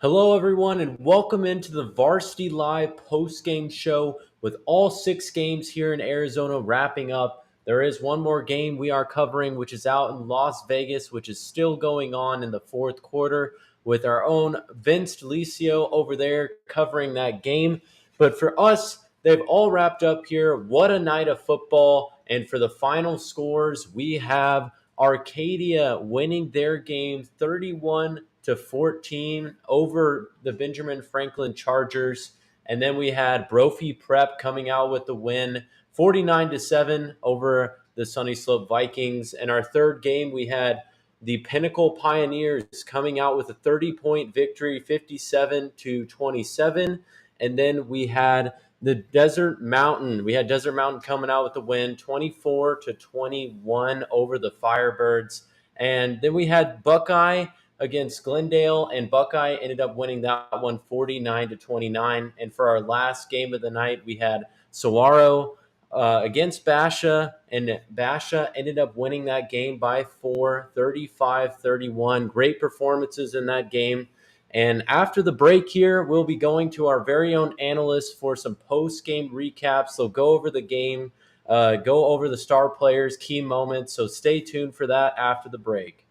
Hello, everyone, and welcome into the Varsity Live post-game show with all 6 games here in Arizona wrapping up. There is one more game we are covering, which is out in Las Vegas, which is still going on in the fourth quarter with our own Vince Delicio over there covering that game. But for us, they've all wrapped up here. What a night of football. And for the final scores, we have Arcadia winning their game 31-14 over the Benjamin Franklin Chargers. And then we had Brophy Prep coming out with the win 49-7 over the Sunny Slope Vikings. And our third game, we had the Pinnacle Pioneers coming out with a 30-point victory, 57-27. And then we had the Desert Mountain. We had Desert Mountain coming out with the win, 24-21 over the Firebirds. And then we had Buckeye against Glendale, and Buckeye ended up winning that one 49-29. And for our last game of the night, we had Saguaro against Basha, and Basha ended up winning that game by 4, 35-31. Great performances in that game. And after the break here, we'll be going to our very own analysts for some post-game recaps. They'll go over the game, go over the star players, key moments. So stay tuned for that after the break.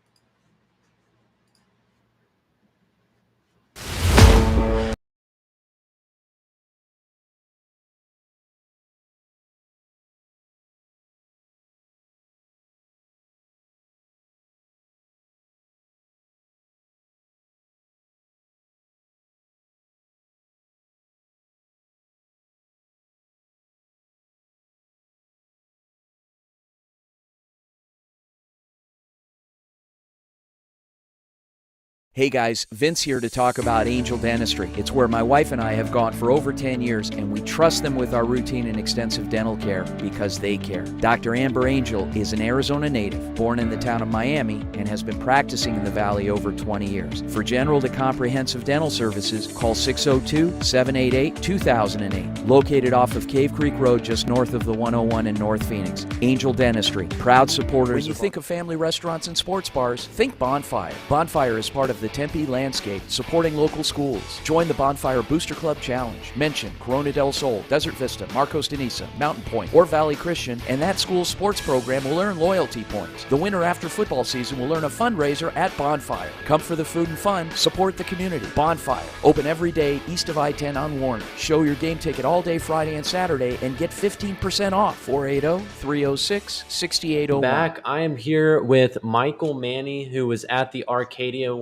Hey guys, Vince here to talk about Angel Dentistry. It's where my wife and I have gone for over 10 years, and we trust them with our routine and extensive dental care because they care. Dr. Amber Angel is an Arizona native, born in the town of Miami, and has been practicing in the Valley over 20 years. For general to comprehensive dental services, call 602-788-2008. Located off of Cave Creek Road, just north of the 101 in North Phoenix. Angel Dentistry, proud supporters. When you think of family restaurants and sports bars, think Bonfire. Bonfire is part of the Tempe landscape, supporting local schools. Join the Bonfire Booster Club Challenge. Mention Corona del Sol, Desert Vista, Marcos de Niza, Mountain Point, or Valley Christian, and that school's sports program will earn loyalty points. The winner after football season will earn a fundraiser at Bonfire. Come for the food and fun, support the community. Bonfire, open every day east of I-10 on Warner. Show your game ticket all day Friday and Saturday and get 15% off. 480-306-6801. Back, I am here with Michael Manny, who was at the Arcadia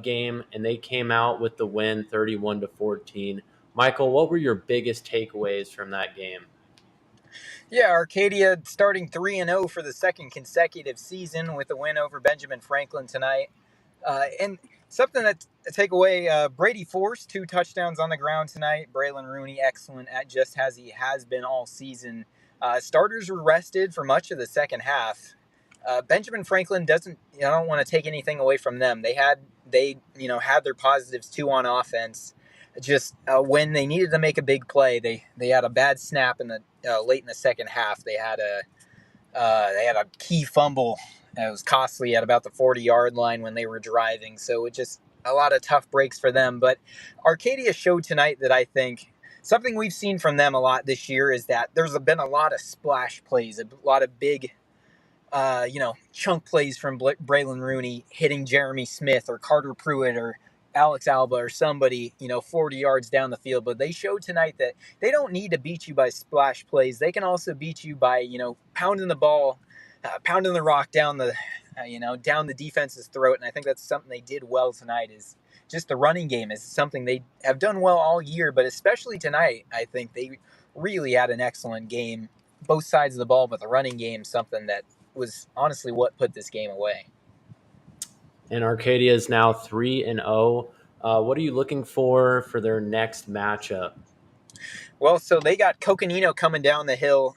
game, and they came out with the win 31-14. Michael, what were your biggest takeaways from that game? Yeah, Arcadia starting 3-0 for the second consecutive season with a win over Benjamin Franklin tonight. And something that to take away, Brady Force, 2 touchdowns on the ground tonight. Braylon Rooney, excellent at just as he has been all season. Starters were rested for much of the second half. Benjamin Franklin doesn't. I don't want to take anything away from them. They had their positives too on offense. Just when they needed to make a big play, they had a bad snap in the late in the second half. They had a key fumble that was costly at about the 40-yard line when they were driving. So it just a lot of tough breaks for them. But Arcadia showed tonight that I think something we've seen from them a lot this year is that there's been a lot of splash plays, a lot of big chunk plays from Braylon Rooney hitting Jeremy Smith or Carter Pruitt or Alex Alba or somebody, 40 yards down the field. But they showed tonight that they don't need to beat you by splash plays. They can also beat you by, pounding the ball, pounding the rock down down the defense's throat. And I think that's something they did well tonight is just the running game is something they have done well all year. But especially tonight, I think they really had an excellent game, both sides of the ball. But the running game, something that was honestly what put this game away. And Arcadia is now 3-0. What are you looking for their next matchup? Well, so they got Coconino coming down the hill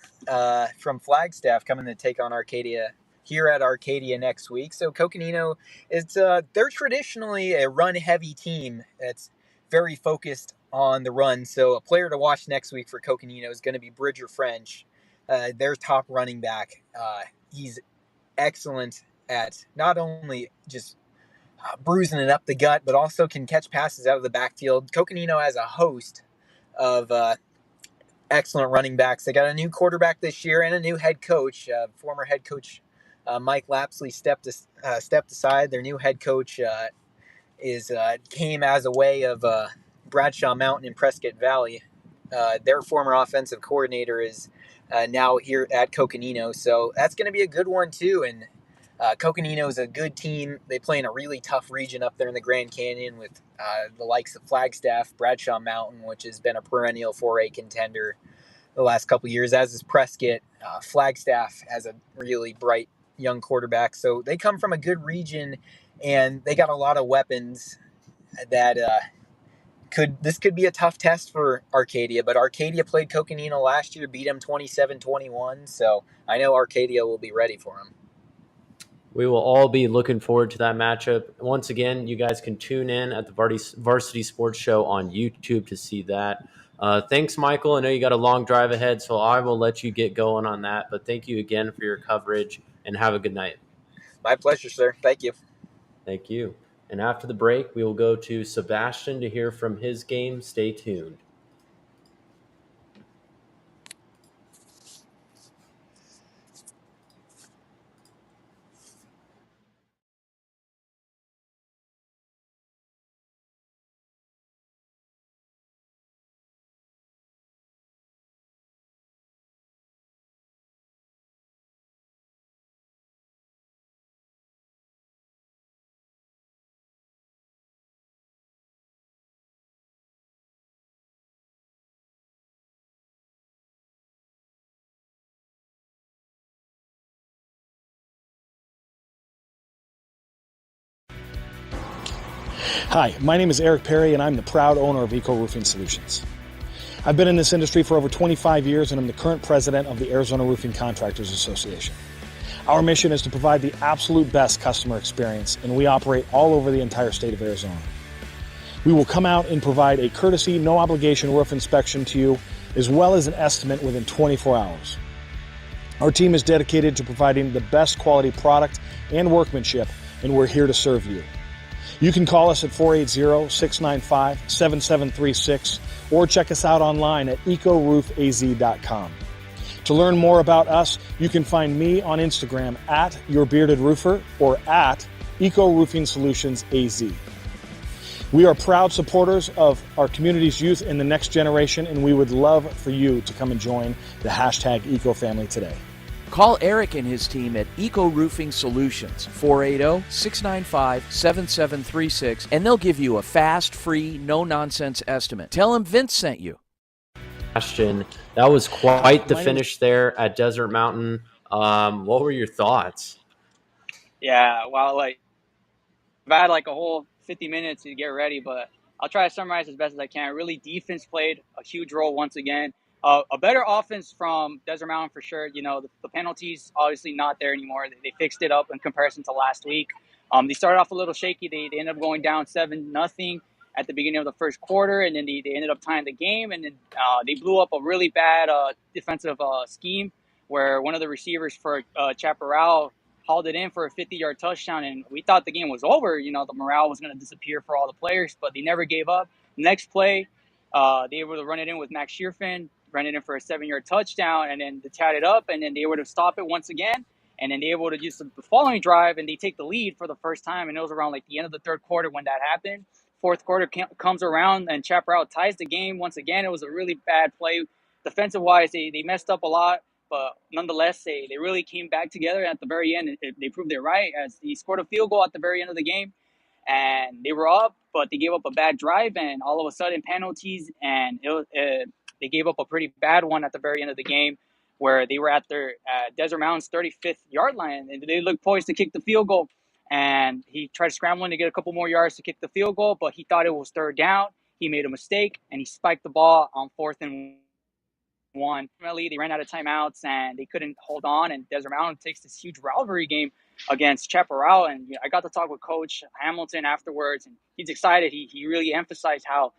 from Flagstaff coming to take on Arcadia here at Arcadia next week. So Coconino they're traditionally a run-heavy team that's very focused on the run. So a player to watch next week for Coconino is going to be Bridger French, their top running back. He's excellent at not only just bruising it up the gut, but also can catch passes out of the backfield. Coconino has a host of excellent running backs. They got a new quarterback this year and a new head coach. Former head coach Mike Lapsley stepped aside. Their new head coach came as a way of Bradshaw Mountain in Prescott Valley. Their former offensive coordinator is now here at Coconino, so that's going to be a good one too. And Coconino is a good team. They play in a really tough region up there in the Grand Canyon with the likes of Flagstaff, Bradshaw Mountain, which has been a perennial 4A contender the last couple of years, as is Prescott. Flagstaff has a really bright young quarterback, so they come from a good region, and they got a lot of weapons that this could be a tough test for Arcadia, but Arcadia played Coconino last year, beat them 27-21, so I know Arcadia will be ready for them. We will all be looking forward to that matchup. Once again, you guys can tune in at the Varsity Sports Show on YouTube to see that. Thanks, Michael. I know you got a long drive ahead, so I will let you get going on that. But thank you again for your coverage, and have a good night. My pleasure, sir. Thank you. Thank you. And after the break, we will go to Sebastian to hear from his game. Stay tuned. Hi, my name is Eric Perry, and I'm the proud owner of Eco Roofing Solutions. I've been in this industry for over 25 years, and I'm the current president of the Arizona Roofing Contractors Association. Our mission is to provide the absolute best customer experience, and we operate all over the entire state of Arizona. We will come out and provide a courtesy, no obligation roof inspection to you, as well as an estimate within 24 hours. Our team is dedicated to providing the best quality product and workmanship, and we're here to serve you. You can call us at 480-695-7736 or check us out online at ecoroofaz.com. To learn more about us, you can find me on Instagram at YourBeardedRoofer or at Eco Roofing Solutions AZ. We are proud supporters of our community's youth and the next generation, and we would love for you to come and join the hashtag Eco Family today. Call Eric and his team at Eco Roofing Solutions, 480-695-7736, and they'll give you a fast, free, no-nonsense estimate. Tell them Vince sent you. Ashton, that was quite the finish there at Desert Mountain. What were your thoughts? Yeah, well, I've had a whole 50 minutes to get ready, but I'll try to summarize as best as I can. Really, defense played a huge role once again. A better offense from Desert Mountain for sure. The penalties obviously not there anymore. They fixed it up in comparison to last week. They started off a little shaky. They ended up going down 7-0 at the beginning of the first quarter, and then they ended up tying the game. And then they blew up a really bad defensive scheme where one of the receivers for Chaparral hauled it in for a 50-yard touchdown, and we thought the game was over. The morale was going to disappear for all the players, but they never gave up. Next play, they were able to run it in with Max Shearfin, ran it in for a 7-yard touchdown, and then they tied it up, and then they were able to stop it once again, and then they were able to use the following drive, and they take the lead for the first time, and it was around the end of the third quarter when that happened. Fourth quarter comes around, and Chaparral ties the game once again. It was a really bad play. Defensive-wise, they messed up a lot, but nonetheless, they really came back together at the very end. They proved it right as he scored a field goal at the very end of the game, and they were up, but they gave up a bad drive, and all of a sudden penalties, and they gave up a pretty bad one at the very end of the game where they were at their Desert Mountain's 35th yard line, and they looked poised to kick the field goal, and he tried scrambling to get a couple more yards to kick the field goal, but he thought it was third down. He made a mistake, and he spiked the ball on 4th-and-1. Ultimately, they ran out of timeouts, and they couldn't hold on, and Desert Mountain takes this huge rivalry game against Chaparral, and I got to talk with Coach Hamilton afterwards, and he's excited. He really emphasized how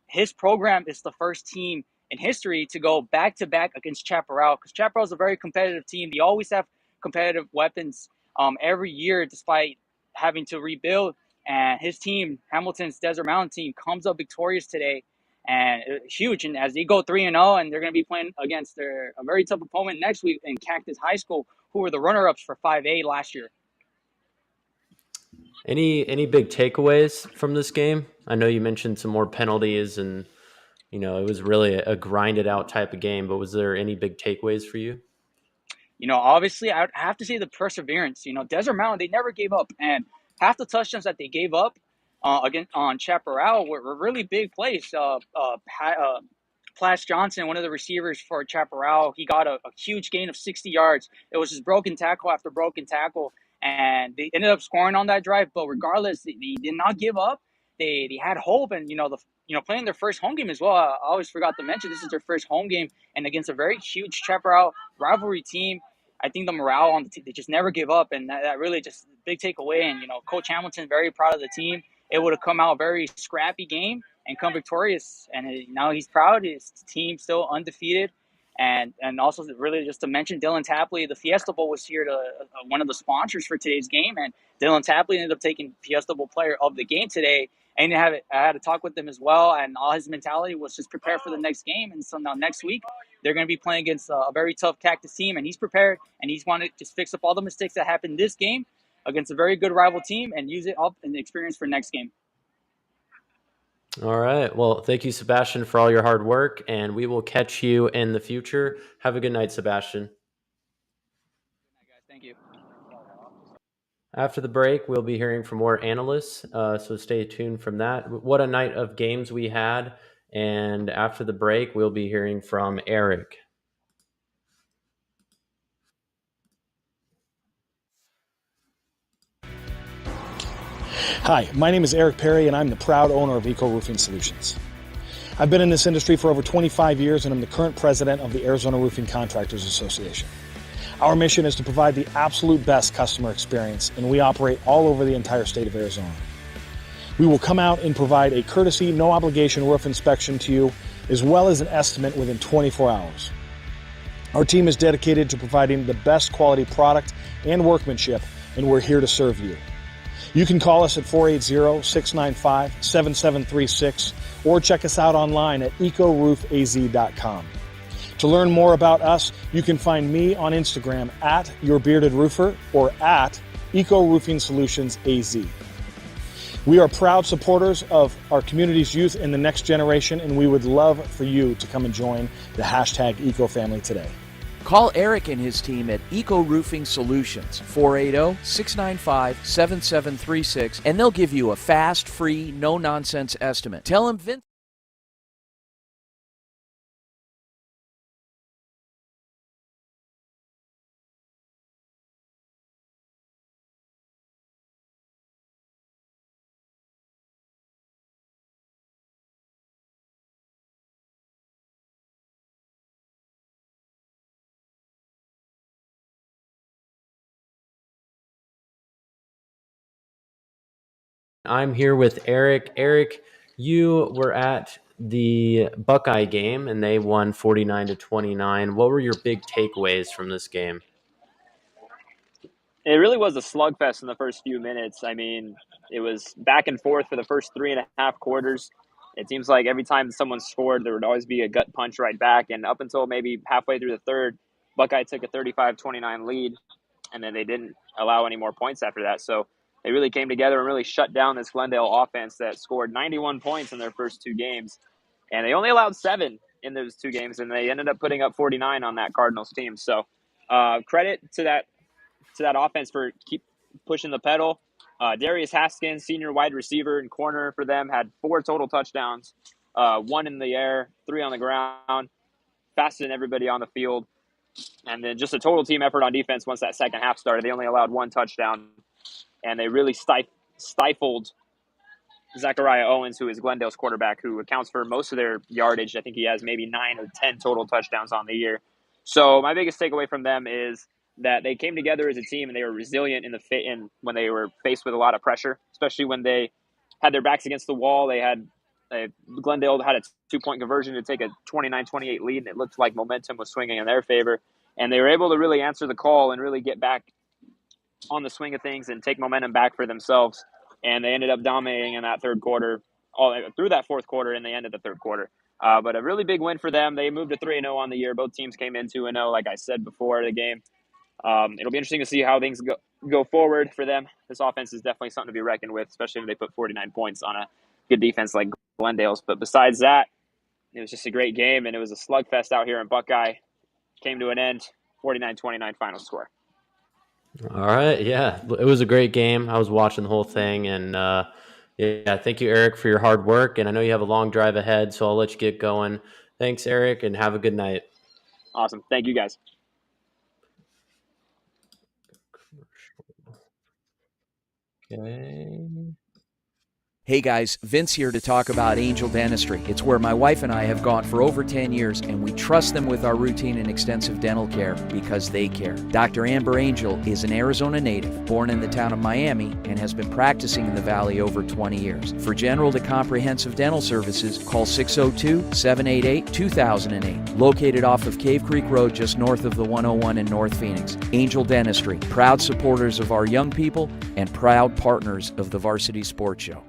his program is the first team in history to go back-to-back against Chaparral, because Chaparral is a very competitive team. They always have competitive weapons every year, despite having to rebuild. And his team, Hamilton's Desert Mountain team, comes up victorious today, and huge. And as they go 3-0, and they're going to be playing against a very tough opponent next week in Cactus High School, who were the runner-ups for 5A last year. Any big takeaways from this game? I know you mentioned some more penalties, and it was really a grinded out type of game. But was there any big takeaways for you? Obviously, I have to say the perseverance. Desert Mountain, they never gave up, and half the touchdowns that they gave up again on Chaparral were really big plays. Plash Johnson, one of the receivers for Chaparral, he got a huge gain of 60 yards. It was just broken tackle after broken tackle, and they ended up scoring on that drive. But regardless, they did not give up. They had hope, and playing their first home game as well. I always forgot to mention this is their first home game, and against a very huge Chaparral rivalry team. I think the morale on the team, they just never give up, and that really just big takeaway. And Coach Hamilton very proud of the team. It would have come out a very scrappy game and come victorious, and now he's proud. His team still undefeated, and also really just to mention Dylan Tapley, the Fiesta Bowl was here to one of the sponsors for today's game, and Dylan Tapley ended up taking Fiesta Bowl player of the game today. And I had to talk with him as well, and all his mentality was just prepare for the next game. And so now next week they're going to be playing against a very tough Cactus team, and he's prepared, and he's wanted to just fix up all the mistakes that happened this game against a very good rival team and use it up in the experience for next game. All right. Well, thank you, Sebastian, for all your hard work, and we will catch you in the future. Have a good night, Sebastian. Good night, guys. Thank you. After the break, we'll be hearing from more analysts, so stay tuned from that. What a night of games we had. And after the break, we'll be hearing from Eric. Hi, my name is Eric Perry, and I'm the proud owner of Eco Roofing Solutions. I've been in this industry for over 25 years, and I'm the current president of the Arizona Roofing Contractors Association. Our mission is to provide the absolute best customer experience, and we operate all over the entire state of Arizona. We will come out and provide a courtesy, no obligation roof inspection to you, as well as an estimate within 24 hours. Our team is dedicated to providing the best quality product and workmanship, and we're here to serve you. You can call us at 480-695-7736 or check us out online at ecoroofaz.com. To learn more about us, you can find me on Instagram at YourBeardedRoofer or at Eco Roofing Solutions AZ. We are proud supporters of our community's youth and the next generation, and we would love for you to come and join the hashtag Eco Family today. Call Eric and his team at Eco Roofing Solutions, 480-695-7736, and they'll give you a fast, free, no-nonsense estimate. Tell him Vince. I'm here with Eric. Eric, you were at the Buckeye game, and they won 49-29. What were your big takeaways from this game? It really was a slugfest in the first few minutes. I mean, it was back and forth for the first 3.5 quarters. It seems like every time someone scored, there would always be a gut punch right back. And up until maybe halfway through the third, Buckeye took a 35-29 lead, and then they didn't allow any more points after that. So they really came together and really shut down this Glendale offense that scored 91 points in their first 2 games. And they only allowed 7 in those 2 games, and they ended up putting up 49 on that Cardinals team. So credit to that offense for keep pushing the pedal. Darius Haskins, senior wide receiver and corner for them, had 4 total touchdowns, 1 in the air, 3 on the ground, faster than everybody on the field. And then just a total team effort on defense once that second half started. They only allowed 1 touchdown, and they really stifled Zachariah Owens, who is Glendale's quarterback, who accounts for most of their yardage. I think he has maybe 9 or 10 total touchdowns on the year. So my biggest takeaway from them is that they came together as a team and they were resilient when they were faced with a lot of pressure, especially when they had their backs against the wall. Glendale had a 2-point conversion to take a 29-28 lead, and it looked like momentum was swinging in their favor. And they were able to really answer the call and really get back on the swing of things and take momentum back for themselves. And they ended up dominating in that third quarter, all through that fourth quarter, and they ended the third quarter. But a really big win for them. They moved to 3-0 on the year. Both teams came in 2-0, like I said before the game. It'll be interesting to see how things go forward for them. This offense is definitely something to be reckoned with, especially when they put 49 points on a good defense like Glendale's. But besides that, it was just a great game, and it was a slugfest out here in Buckeye. Came to an end, 49-29 final score. All right, yeah, it was a great game. I was watching the whole thing, and yeah, thank you, Eric, for your hard work. And I know you have a long drive ahead, so I'll let you get going. Thanks, Eric, and have a good night. Awesome. Thank you, guys. Okay. Hey guys, Vince here to talk about Angel Dentistry. It's where my wife and I have gone for over 10 years, and we trust them with our routine and extensive dental care because they care. Dr. Amber Angel is an Arizona native, born in the town of Miami, and has been practicing in the Valley over 20 years. For general to comprehensive dental services, call 602-788-2008. Located off of Cave Creek Road just north of the 101 in North Phoenix. Angel Dentistry, proud supporters of our young people and proud partners of the Varsity Sports Show.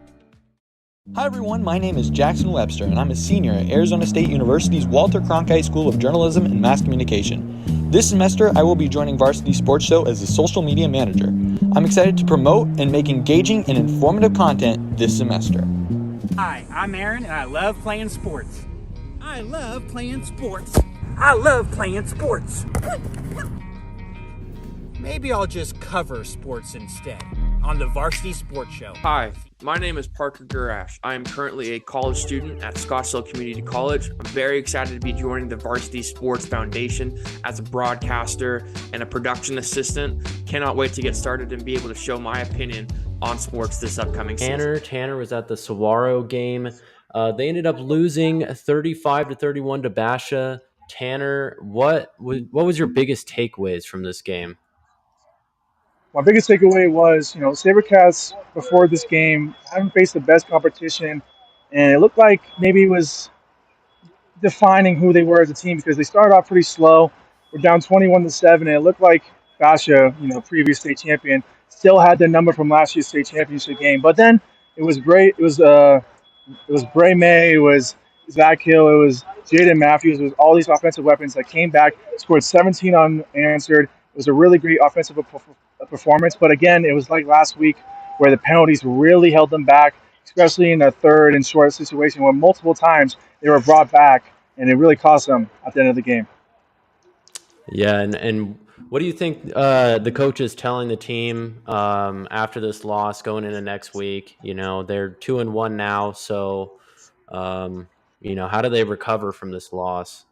Hi everyone, my name is Jackson Webster and I'm a senior at Arizona State University's Walter Cronkite School of Journalism and Mass Communication. This semester, I will be joining Varsity Sports Show as a social media manager. I'm excited to promote and make engaging and informative content this semester. Hi, I'm Aaron and I love playing sports. I love playing sports. I love playing sports. Maybe I'll just cover sports instead on the Varsity Sports Show. Hi, my name is Parker Gurash. I am currently a college student at Scottsdale Community College. I'm very excited to be joining the Varsity Sports Foundation as a broadcaster and a production assistant. Cannot wait to get started and be able to show my opinion on sports this upcoming season. Tanner was at the Saguaro game. They ended up losing 35-31 to Basha. Tanner, what was your biggest takeaways from this game? My biggest takeaway was, SaberCats before this game haven't faced the best competition, and it looked like maybe it was defining who they were as a team because they started off pretty slow. We're down 21-7, and it looked like Basha, previous state champion, still had the number from last year's state championship game. But then it was great. It was Bray May, it was Zach Hill, it was Jaden Matthews, it was all these offensive weapons that came back, scored 17 unanswered. It was a really great offensive performance. But again, it was like last week where the penalties really held them back, especially in a third and short situation where multiple times they were brought back, and it really cost them at the end of the game. Yeah, and what do you think the coach is telling the team after this loss going into next week? They're 2-1 now, so how do they recover from this loss?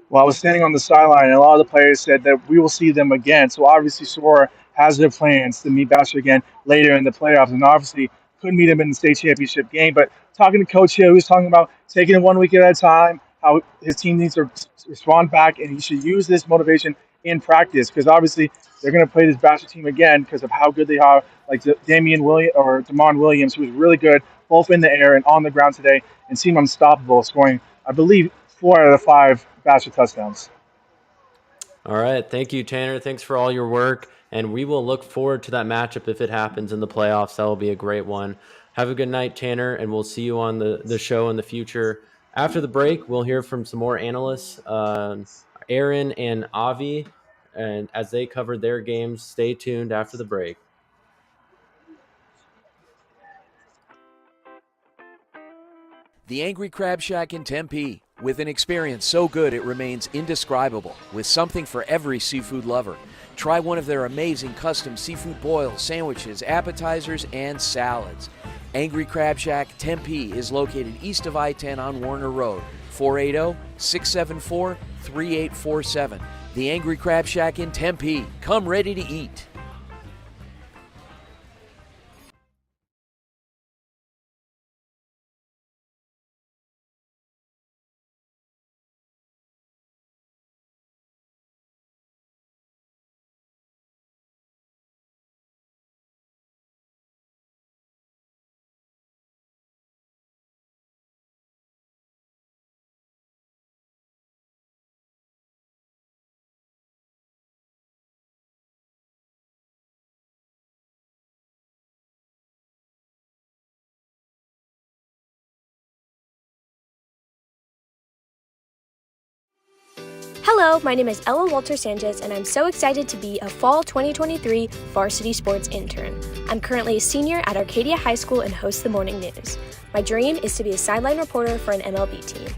Well, I was standing on the sideline, and a lot of the players said that we will see them again. So obviously, Sora has their plans to meet Basher again later in the playoffs, and obviously could meet him in the state championship game. But talking to Coach Hill, he was talking about taking it 1 week at a time, how his team needs to respond back, and he should use this motivation in practice because obviously they're going to play this Basher team again because of how good they are. Like Damian Williams or Damon Williams, who was really good both in the air and on the ground today, and seemed unstoppable, scoring, I believe, 4 out of the 5 Basher touchdowns. All right. Thank you, Tanner. Thanks for all your work. And we will look forward to that matchup if it happens in the playoffs. That will be a great one. Have a good night, Tanner, and we'll see you on the show in the future. After the break, we'll hear from some more analysts, Aaron and Avi, and as they cover their games. Stay tuned after the break. The Angry Crab Shack in Tempe, with an experience so good it remains indescribable, with something for every seafood lover. Try one of their amazing custom seafood boils, sandwiches, appetizers, and salads. Angry Crab Shack Tempe is located east of I-10 on Warner Road, 480-674-3847. The Angry Crab Shack in Tempe. Come ready to eat. Hello, my name is Ella Walter Sanchez, and I'm so excited to be a fall 2023 Varsity Sports intern. I'm currently a senior at Arcadia High School and host the morning news. My dream is to be a sideline reporter for an MLB team.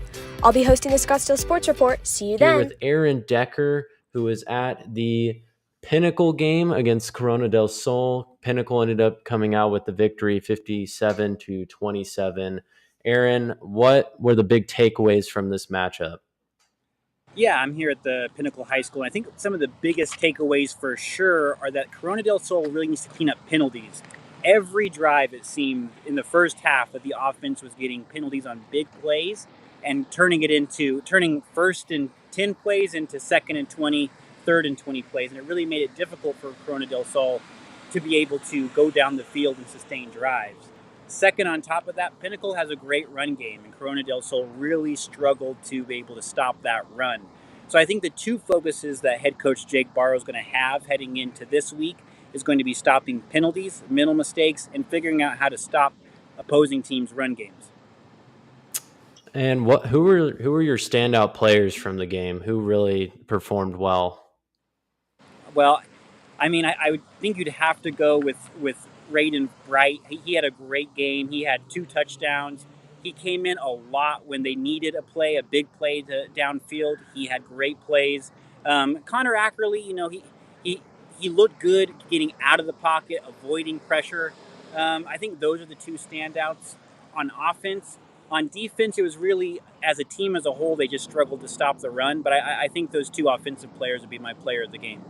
I'll be hosting the Scottsdale Sports Report. See you then. Here with Aaron Decker, who was at the Pinnacle game against Corona del Sol. Pinnacle ended up coming out with the victory 57-27. Aaron, what were the big takeaways from this matchup? Yeah, I'm here at the Pinnacle High School, and I think some of the biggest takeaways for sure are that Corona del Sol really needs to clean up penalties. Every drive, it seemed, in the first half that the offense was getting penalties on big plays and turning first and 10 plays into second and 20, third and 20 plays. And it really made it difficult for Corona del Sol to be able to go down the field and sustain drives. Second, on top of that, Pinnacle has a great run game, and Corona del Sol really struggled to be able to stop that run. So I think the two focuses that head coach Jake Barrow is going to have heading into this week is going to be stopping penalties, mental mistakes, and figuring out how to stop opposing teams' run games. And who were your standout players from the game? Who really performed well? Well, I mean, I would think you'd have to go with Raiden Bright. He had a great game. He had 2 touchdowns. He came in a lot when they needed a big play to downfield. He had great plays. Connor Ackerley, he looked good getting out of the pocket, avoiding pressure. I think those are the 2 standouts on offense. On defense, it was really, as a team as a whole, they just struggled to stop the run. But I think those 2 offensive players would be my player of the game.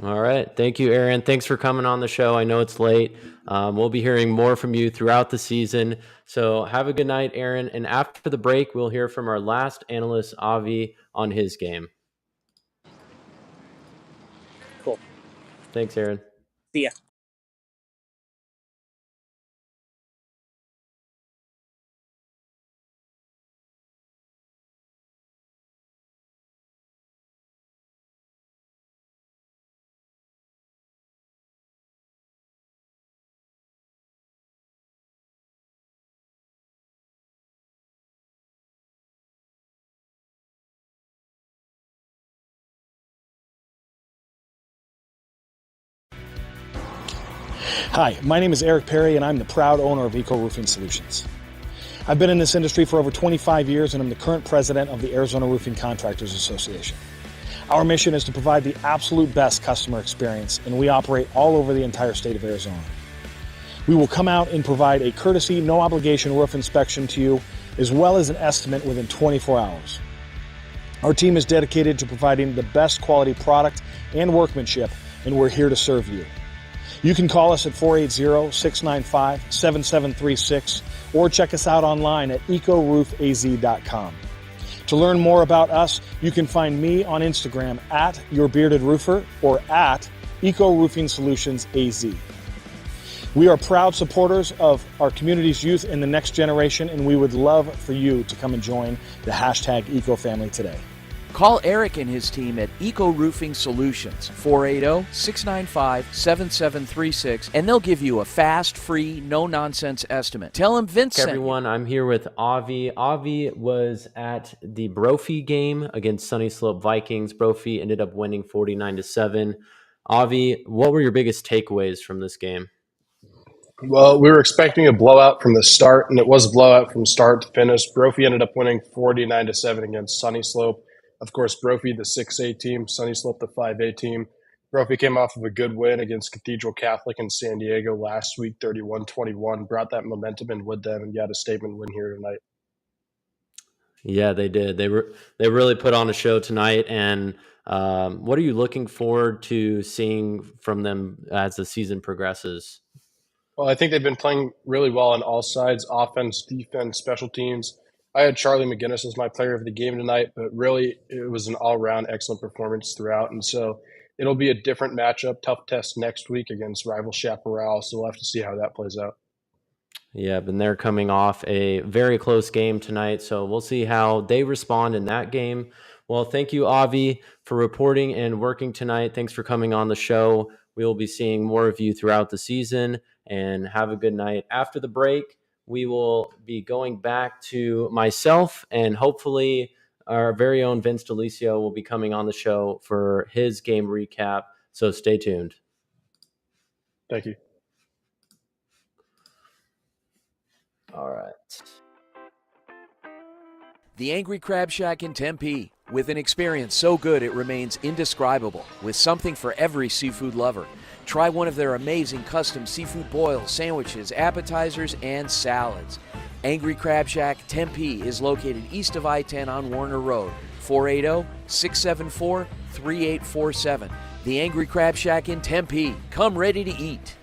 All right. Thank you, Aaron. Thanks for coming on the show. I know it's late. We'll be hearing more from you throughout the season. So have a good night, Aaron. And after the break, we'll hear from our last analyst, Avi, on his game. Cool. Thanks, Aaron. See ya. Hi, my name is Eric Perry, and I'm the proud owner of Eco Roofing Solutions. I've been in this industry for over 25 years, and I'm the current president of the Arizona Roofing Contractors Association. Our mission is to provide the absolute best customer experience, and we operate all over the entire state of Arizona. We will come out and provide a courtesy, no-obligation roof inspection to you, as well as an estimate within 24 hours. Our team is dedicated to providing the best quality product and workmanship, and we're here to serve you. You can call us at 480-695-7736 or check us out online at ecoroofaz.com. To learn more about us, you can find me on Instagram at YourBeardedRoofer or at EcoRoofingSolutionsAZ. We are proud supporters of our community's youth and the next generation, and we would love for you to come and join the hashtag EcoFamily today. Call Eric and his team at Eco Roofing Solutions, 480-695-7736, and they'll give you a fast, free, no-nonsense estimate. Tell them Vince sent you. Everyone, I'm here with Avi. Avi was at the Brophy game against Sunny Slope Vikings. Brophy ended up winning 49-7. Avi, what were your biggest takeaways from this game? Well, we were expecting a blowout from the start, and it was a blowout from start to finish. Brophy ended up winning 49-7 against Sunny Slope. Of course, Brophy, the 6A team, Sunny Slope, the 5A team. Brophy came off of a good win against Cathedral Catholic in San Diego last week, 31-21, brought that momentum in with them, and got a statement win here tonight. Yeah, they did. They really put on a show tonight. And what are you looking forward to seeing from them as the season progresses? Well, I think they've been playing really well on all sides, offense, defense, special teams. I had Charlie McGinnis as my player of the game tonight, but really it was an all-around excellent performance throughout. And so it'll be a different matchup, tough test next week against rival Chaparral. So we'll have to see how that plays out. Yeah, but they're coming off a very close game tonight, so we'll see how they respond in that game. Well, thank you, Avi, for reporting and working tonight. Thanks for coming on the show. We will be seeing more of you throughout the season, and have a good night. After the break, we will be going back to myself and hopefully our very own Vince Delicio will be coming on the show for his game recap. So stay tuned. Thank you. All right. The Angry Crab Shack in Tempe. With an experience so good it remains indescribable, with something for every seafood lover. Try one of their amazing custom seafood boils, sandwiches, appetizers, and salads. Angry Crab Shack Tempe is located east of I-10 on Warner Road, 480-674-3847. The Angry Crab Shack in Tempe. Come ready to eat.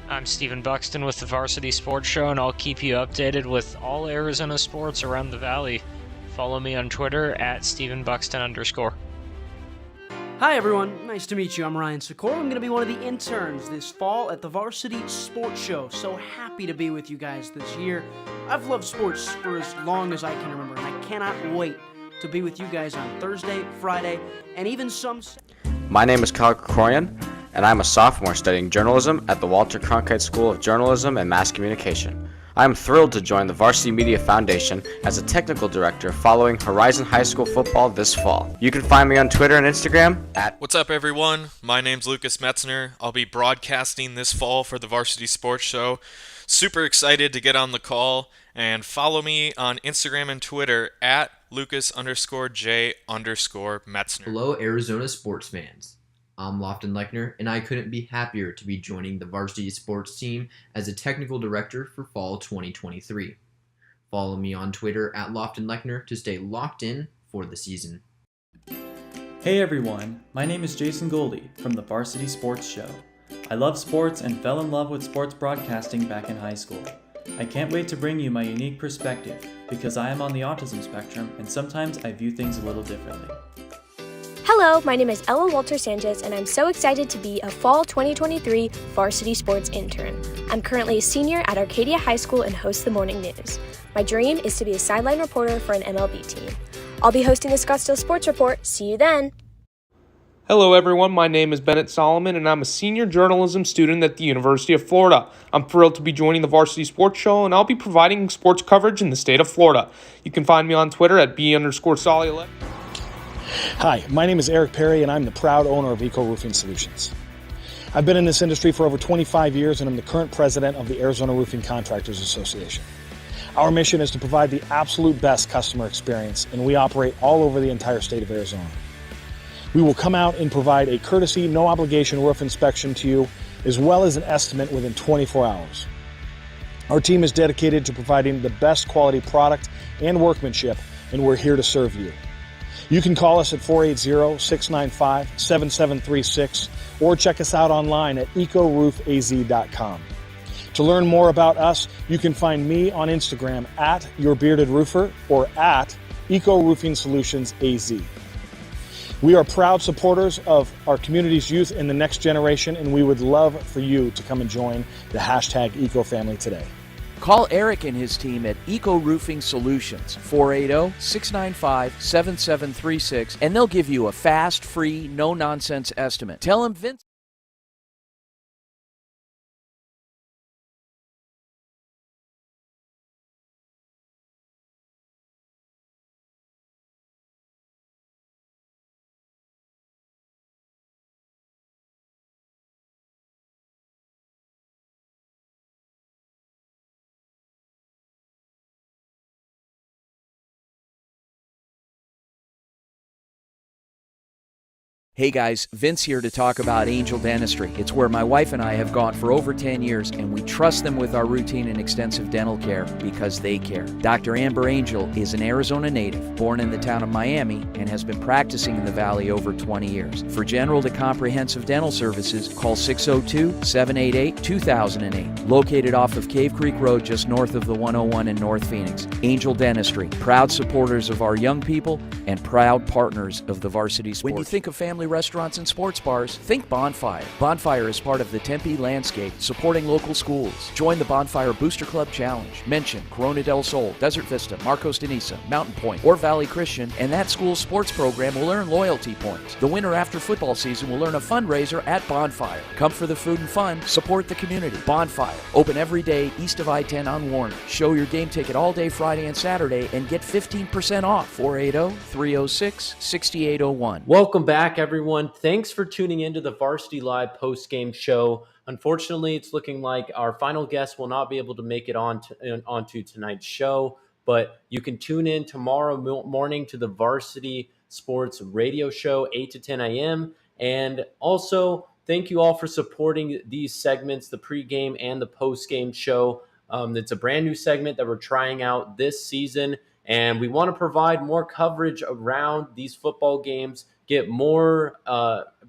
I'm Stephen Buxton with the Varsity Sports Show, and I'll keep you updated with all Arizona sports around the Valley. Follow me on Twitter at @StephenBuxton_. Hi everyone, nice to meet you. I'm Ryan Sikora. I'm going to be one of the interns this fall at the Varsity Sports Show. So happy to be with you guys this year. I've loved sports for as long as I can remember, and I cannot wait to be with you guys on Thursday, Friday, and even some... My name is Kyle Krikorian, and I'm a sophomore studying journalism at the Walter Cronkite School of Journalism and Mass Communication. I am thrilled to join the Varsity Media Foundation as a technical director following Horizon High School football this fall. You can find me on Twitter and Instagram at... What's up, everyone? My name's Lucas Metzner. I'll be broadcasting this fall for the Varsity Sports Show. Super excited to get on the call, and follow me on Instagram and Twitter at Lucas_J_Metzner. Hello, Arizona sports fans. I'm Lofton Lechner, and I couldn't be happier to be joining the Varsity Sports team as a technical director for fall 2023. Follow me on Twitter at Lofton Lechner to stay locked in for the season. Hey everyone, my name is Jason Goldie from the Varsity Sports Show. I love sports and fell in love with sports broadcasting back in high school. I can't wait to bring you my unique perspective because I am on the autism spectrum and sometimes I view things a little differently. Hello, my name is Ella Walter-Sanchez, and I'm so excited to be a fall 2023 Varsity Sports intern. I'm currently a senior at Arcadia High School and host the morning news. My dream is to be a sideline reporter for an MLB team. I'll be hosting the Scottsdale Sports Report. See you then. Hello everyone, my name is Bennett Solomon and I'm a senior journalism student at the University of Florida. I'm thrilled to be joining the Varsity Sports Show and I'll be providing sports coverage in the state of Florida. You can find me on Twitter at B_Solly11. Hi, my name is Eric Perry and I'm the proud owner of Eco Roofing Solutions. I've been in this industry for over 25 years and I'm the current president of the Arizona Roofing Contractors Association. Our mission is to provide the absolute best customer experience and we operate all over the entire state of Arizona. We will come out and provide a courtesy, no obligation roof inspection to you, as well as an estimate within 24 hours. Our team is dedicated to providing the best quality product and workmanship, and we're here to serve you. You can call us at 480-695-7736 or check us out online at ecoroofaz.com. To learn more about us, you can find me on Instagram at YourBeardedRoofer or at Eco Roofing Solutions AZ. We are proud supporters of our community's youth and the next generation, and we would love for you to come and join the hashtag EcoFamily today. Call Eric and his team at Eco Roofing Solutions, 480-695-7736, and they'll give you a fast, free, no-nonsense estimate. Tell him Vince... Hey guys, Vince here to talk about Angel Dentistry. It's where my wife and I have gone for over 10 years, and we trust them with our routine and extensive dental care because they care. Dr. Amber Angel is an Arizona native, born in the town of Miami, and has been practicing in the Valley over 20 years. For general to comprehensive dental services, call 602-788-2008. Located off of Cave Creek Road just north of the 101 in North Phoenix. Angel Dentistry, proud supporters of our young people and proud partners of the Varsity Sports. When you think of family family restaurants and sports bars, think Bonfire. Bonfire is part of the Tempe landscape, supporting local schools. Join the Bonfire Booster Club Challenge. Mention Corona del Sol, Desert Vista, Marcos de Niza, Mountain Point, or Valley Christian, and that school's sports program will earn loyalty points. The winner after football season will earn a fundraiser at Bonfire. Come for the food and fun, support the community. Bonfire, open every day east of I-10 on Warner. Show your game ticket all day Friday and Saturday and get 15% off. 480-306-6801. Welcome back, everyone. Thanks for tuning into the Varsity Live post-game show. Unfortunately, it's looking like our final guest will not be able to make it onto tonight's show, but you can tune in tomorrow morning to the Varsity Sports Radio Show, 8 to 10 a.m. And also, thank you all for supporting these segments, the pregame and the postgame show. It's a brand new segment that we're trying out this season, and we want to provide more coverage around these football games, get more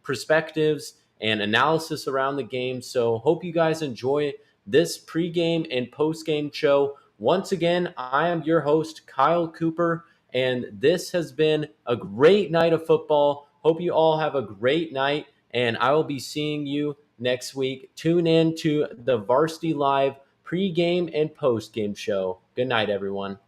perspectives and analysis around the game. So hope you guys enjoy this pregame and postgame show. Once again, I am your host, Kyle Cooper, and this has been a great night of football. Hope you all have a great night, and I will be seeing you next week. Tune in to the Varsity Live pregame and postgame show. Good night, everyone.